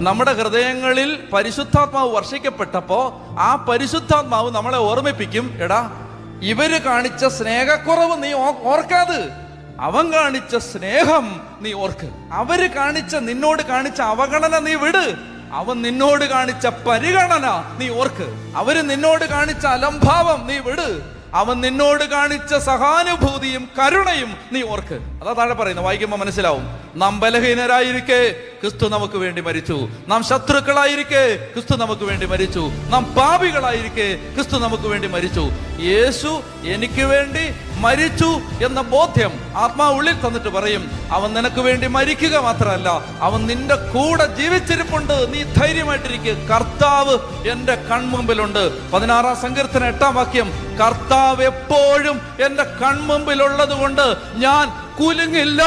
നമ്മുടെ ഹൃദയങ്ങളിൽ പരിശുദ്ധാത്മാവ് വർഷിക്കപ്പെട്ടപ്പോ ആ പരിശുദ്ധാത്മാവ് നമ്മളെ ഓർമ്മിപ്പിക്കും, എടാ ഇവര് കാണിച്ച സ്നേഹക്കുറവ് നീ ഓർക്കാതെ അവൻ കാണിച്ച സ്നേഹം നീ ഓർക്ക്. അവര് നിന്നോട് കാണിച്ച അവഗണന നീ വിട്, അവൻ നിന്നോട് കാണിച്ച പരിഗണന നീ ഓർക്ക്. അവര് നിന്നോട് കാണിച്ച അലംഭാവം നീ വിട്, അവൻ നിന്നോട് കാണിച്ച സഹാനുഭൂതിയും കരുണയും നീ ഓർക്ക്. അതാ താഴെ പറയുന്നത്, വായിക്കുമ്പോൾ മനസ്സിലാവും. നാം ബലഹീനരായിരിക്കെ ക്രിസ്തു നമുക്ക് വേണ്ടി മരിച്ചു, നാം ശത്രുക്കളായിരിക്കെ ക്രിസ്തു നമുക്ക് വേണ്ടി മരിച്ചു, നാം പാപികളായിരിക്കെ ക്രിസ്തു നമുക്ക് വേണ്ടി മരിച്ചു. യേശു എനിക്ക് വേണ്ടി മരിച്ചു എന്ന ബോധ്യം ആത്മാവ് ഉള്ളിൽ തന്നിട്ട് പറയും, അവൻ നിനക്ക് വേണ്ടി മരിക്കുക മാത്രമല്ല, അവൻ നിന്റെ കൂടെ ജീവിച്ചിരിപ്പുണ്ട്, നീ ധൈര്യമായിട്ടിരിക്കുക, കർത്താവ് എന്റെ കൺമുമ്പിലുണ്ട്. 16-ാം സങ്കീർത്തനം 8-ാം വാക്യം, കർത്താവ് എപ്പോഴും എന്റെ കൺമുമ്പിലുള്ളത് കൊണ്ട് ഞാൻ കുലുങ്ങില്ല.